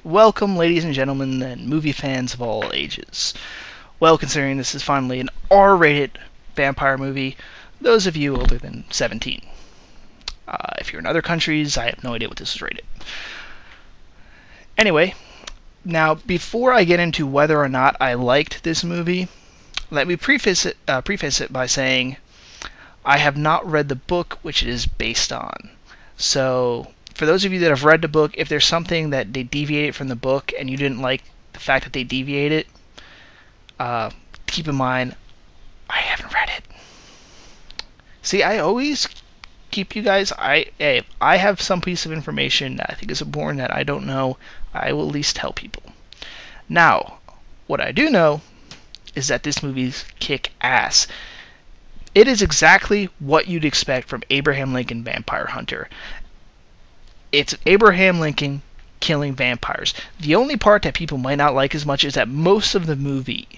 welcome, ladies and gentlemen, and movie fans of all ages. Well, considering this is finally an R-rated vampire movie, those of you older than 17. If you're in other countries, I have no idea what this is rated. Anyway, now before I get into whether or not I liked this movie, let me preface it by saying I have not read the book which it is based on. So, for those of you that have read the book, if there's something that they deviated from the book and you didn't like the fact that they deviated, keep in mind, I haven't read it. See, I always keep you guys, if I have some piece of information that I think is important that I don't know, I will at least tell people. Now, what I do know is that this movie's kick ass. It is exactly what you'd expect from Abraham Lincoln Vampire Hunter. It's Abraham Lincoln killing vampires. The only part that people might not like as much is that most of the movie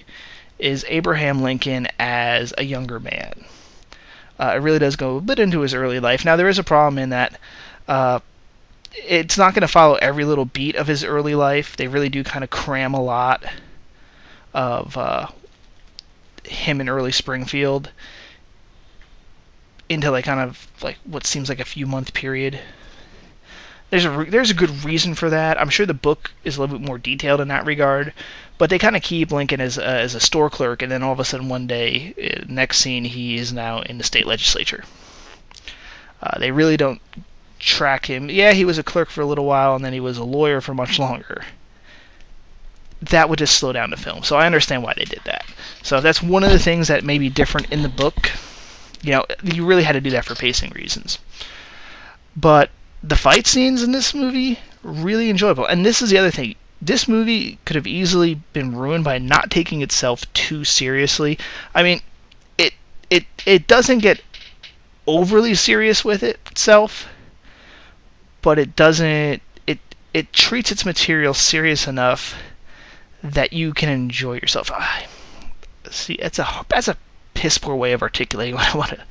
is Abraham Lincoln as a younger man. It really does go a bit into his early life. Now, there is a problem in that it's not going to follow every little beat of his early life. They really do kind of cram a lot of him in early Springfield into what seems like a few month period. There's a good reason for that. I'm sure the book is a little bit more detailed in that regard, but they kind of keep Lincoln as a store clerk, and then all of a sudden one day, next scene, he is now in the state legislature. They really don't track him. Yeah, he was a clerk for a little while, and then he was a lawyer for much longer. That would just slow down the film, so I understand why they did that. So that's one of the things that may be different in the book. You really had to do that for pacing reasons. But the fight scenes in this movie, really enjoyable. And this is the other thing. This movie could have easily been ruined by not taking itself too seriously. I mean, it doesn't get overly serious with itself, but it doesn't. It treats its material serious enough that you can enjoy yourself. See, that's a piss poor way of articulating what I want to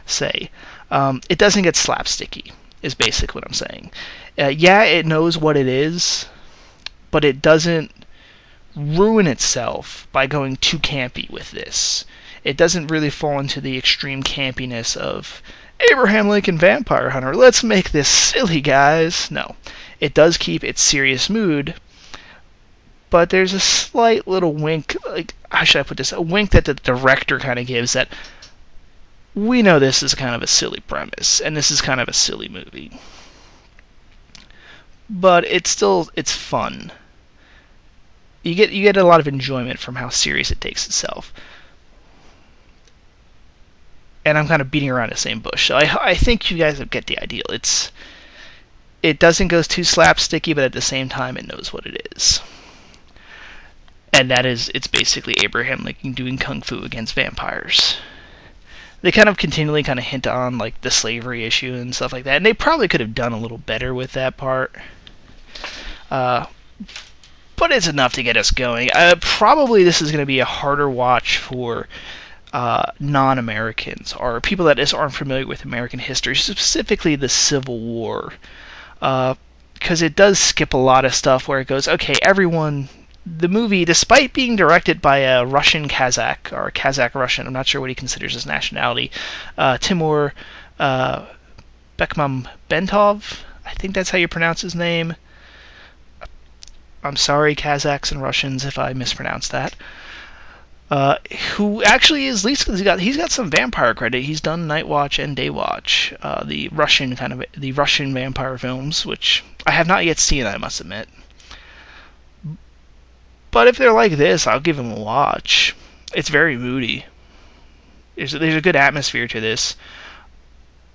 say. It doesn't get slapsticky, is basically what I'm saying. It knows what it is, but it doesn't ruin itself by going too campy with this. It doesn't really fall into the extreme campiness of Abraham Lincoln Vampire Hunter. Let's make this silly, guys. No. It does keep its serious mood, but there's a slight little wink, how should I put this? A wink that the director kind of gives that we know this is kind of a silly premise, and this is kind of a silly movie. But it's fun. You get a lot of enjoyment from how serious it takes itself. And I'm kind of beating around the same bush, so I think you guys get the idea. It doesn't go too slapsticky, but at the same time it knows what it is. And that is, it's basically Abraham Lincoln doing kung fu against vampires. They kind of continually hint on the slavery issue and stuff like that, and they probably could have done a little better with that part. But it's enough to get us going. Probably this is going to be a harder watch for non-Americans or people that just aren't familiar with American history, specifically the Civil War, because it does skip a lot of stuff where it goes, okay, the movie, despite being directed by a Russian Kazakh, or Kazakh-Russian, I'm not sure what he considers his nationality, Timur Bekmambetov, I think that's how you pronounce his name. I'm sorry, Kazakhs and Russians, if I mispronounced that. Who actually is, at least he's got some vampire credit. He's done Night Watch and Day Watch, the Russian vampire films, which I have not yet seen, I must admit. But if they're like this, I'll give them a watch. It's very moody. There's a good atmosphere to this.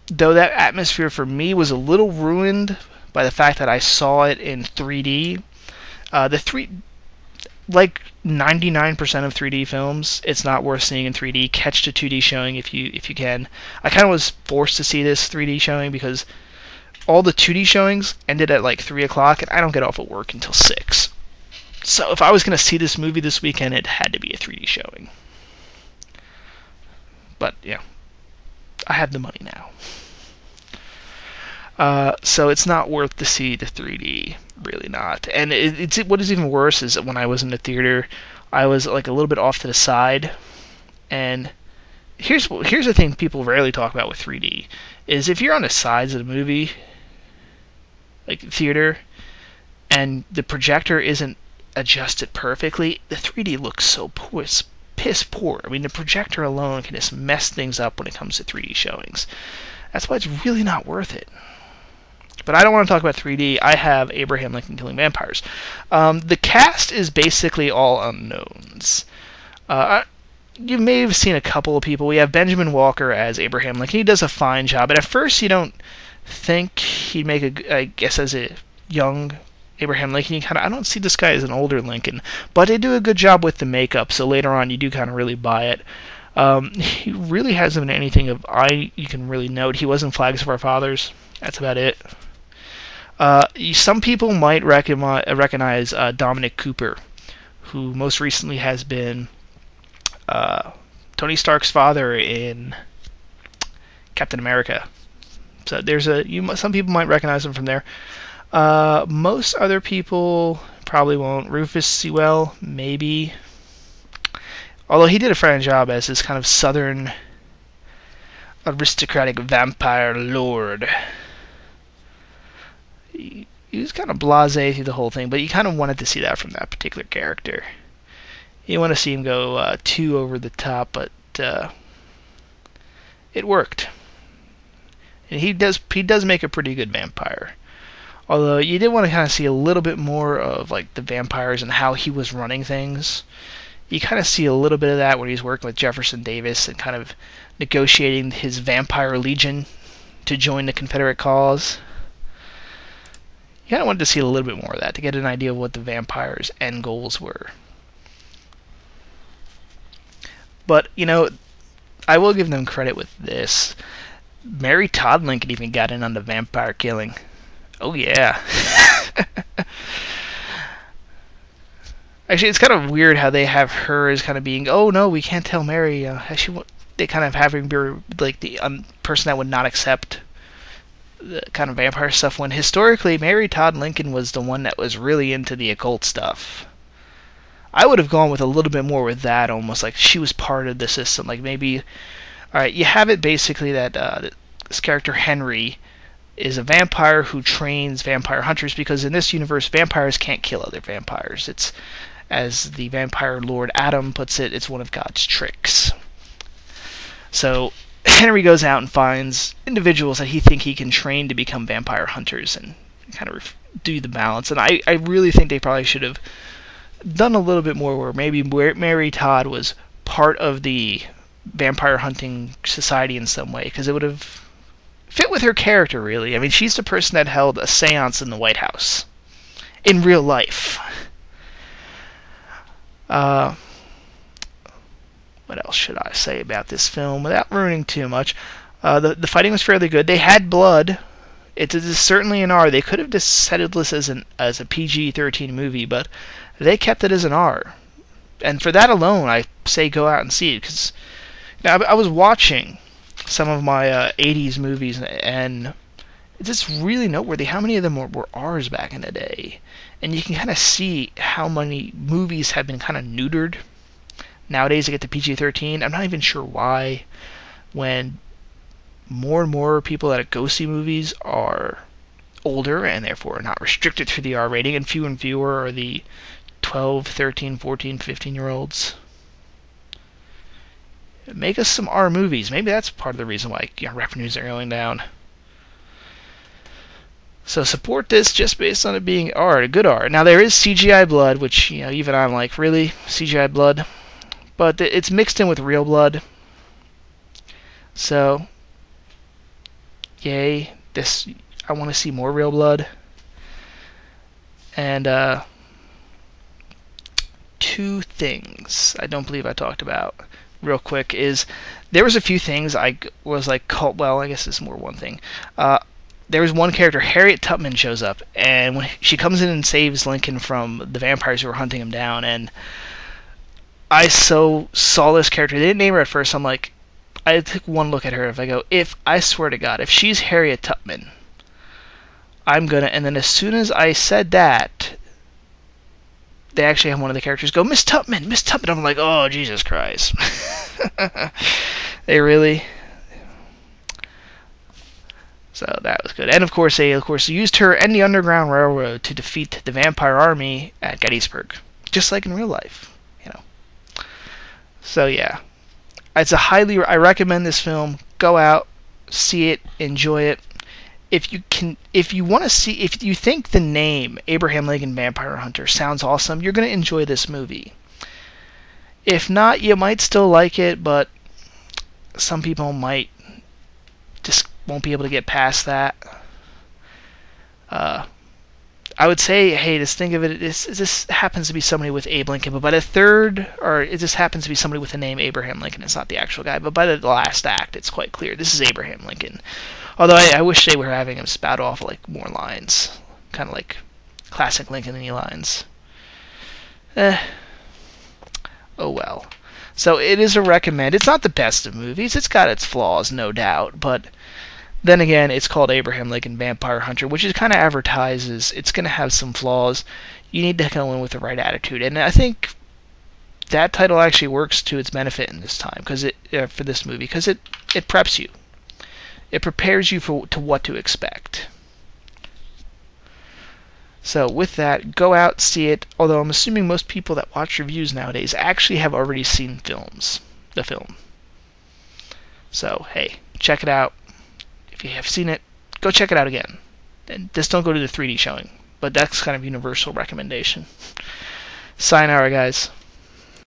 Though that atmosphere for me was a little ruined by the fact that I saw it in 3D. 99% of 3D films, it's not worth seeing in 3D. Catch the 2D showing if you can. I kind of was forced to see this 3D showing because all the 2D showings ended at 3 o'clock, and I don't get off at work until 6. So if I was going to see this movie this weekend, it had to be a 3D showing. But, I have the money now. So it's not worth to see the 3D, really not. And it's what is even worse is that when I was in the theater, I was like a little bit off to the side. And here's the thing people rarely talk about with 3D is if you're on the sides of the movie, like theater, and the projector isn't adjusted perfectly, the 3D looks so piss poor. I mean, the projector alone can just mess things up when it comes to 3D showings. That's why it's really not worth it. But I don't want to talk about 3D. I have Abraham Lincoln Killing Vampires. The cast is basically all unknowns. You may have seen a couple of people. We have Benjamin Walker as Abraham Lincoln. He does a fine job. And at first you don't think he'd make I guess as a young Abraham Lincoln, I don't see this guy as an older Lincoln. But they do a good job with the makeup, so later on you do kind of really buy it. He really hasn't been anything you can really note. He was in Flags of Our Fathers. That's about it. Some people might recognize Dominic Cooper, who most recently has been Tony Stark's father in Captain America. So some people might recognize him from there. Most other people probably won't. Rufus Sewell, maybe. Although he did a fine job as this kind of southern aristocratic vampire lord. He was kind of blasé through the whole thing, but you kind of wanted to see that from that particular character. You want to see him go too over the top, but it worked. And he does make a pretty good vampire. Although you did want to kind of see a little bit more of like the vampires and how he was running things. You kind of see a little bit of that when he's working with Jefferson Davis and kind of negotiating his vampire legion to join the Confederate cause. You kind of wanted to see a little bit more of that to get an idea of what the vampires' end goals were. But, I will give them credit with this. Mary Todd Lincoln even got in on the vampire killing. Oh, yeah. Actually, it's kind of weird how they have her as kind of being, oh, no, we can't tell Mary. They kind of having her like the person that would not accept the kind of vampire stuff, when historically Mary Todd Lincoln was the one that was really into the occult stuff. I would have gone with a little bit more with that, almost like she was part of the system. Like maybe, alright, you have it basically that this character Henry is a vampire who trains vampire hunters, because in this universe vampires can't kill other vampires. It's, as the vampire lord Adam puts it, it's one of God's tricks. So Henry goes out and finds individuals that he think he can train to become vampire hunters and kind of do the balance. And I really think they probably should have done a little bit more where maybe Mary Todd was part of the vampire hunting society in some way, because it would have fit with her character, really. I mean, she's the person that held a seance in the White House in real life. What else should I say about this film without ruining too much? The fighting was fairly good. They had blood. It is certainly an R. They could have just set this as a PG-13 movie, but they kept it as an R. And for that alone, I say go out and see it, because I was watching some of my 80s movies, and it's just really noteworthy how many of them were R's back in the day. And you can kind of see how many movies have been kind of neutered. Nowadays they get to PG-13. I'm not even sure why, when more and more people that go see movies are older and therefore not restricted to the R rating, and fewer are the 12, 13, 14, 15-year-olds. Make us some R movies. Maybe that's part of the reason why revenues are going down. So support this just based on it being R, a good R. Now there is CGI blood, which even I'm like, really? CGI blood? But it's mixed in with real blood. So, yay. I want to see more real blood. And two things I don't believe I talked about real quick is there was a few things I was like, well, I guess it's more one thing. There was one character, Harriet Tubman, shows up, and when she comes in and saves Lincoln from the vampires who were hunting him down, and I saw this character. They didn't name her at first. I'm like, I took one look at her. I swear to God, if she's Harriet Tubman, I'm gonna, and then as soon as I said that, they actually have one of the characters go, Miss Tubman, Miss Tubman. I'm like, oh, Jesus Christ. They really... So that was good. And of course, they used her and the Underground Railroad to defeat the vampire army at Gettysburg. Just like in real life, you know. So yeah. I recommend this film. Go out, see it, enjoy it. If you think the name Abraham Lincoln Vampire Hunter sounds awesome, you're going to enjoy this movie. If not, you might still like it, but some people might just won't be able to get past that. I would say, hey, just think of it. This happens to be somebody with Abe Lincoln, but by the third, or it just happens to be somebody with the name Abraham Lincoln. It's not the actual guy, but by the last act, it's quite clear this is Abraham Lincoln. Although I wish they were having him spout off like more lines, kind of like classic Lincoln-y lines. Oh well. So it is a recommend. It's not the best of movies. It's got its flaws, no doubt, but then again, it's called Abraham Lincoln Vampire Hunter, which is kind of advertises it's going to have some flaws. You need to go in with the right attitude, and I think that title actually works to its benefit in this time for this movie because it preps you. It prepares you to what to expect. So with that, go out, see it. Although I'm assuming most people that watch reviews nowadays actually have already seen the film. So hey, check it out. If you have seen it, go check it out again. And just don't go to the 3D showing. But that's kind of universal recommendation. Sayonara, guys.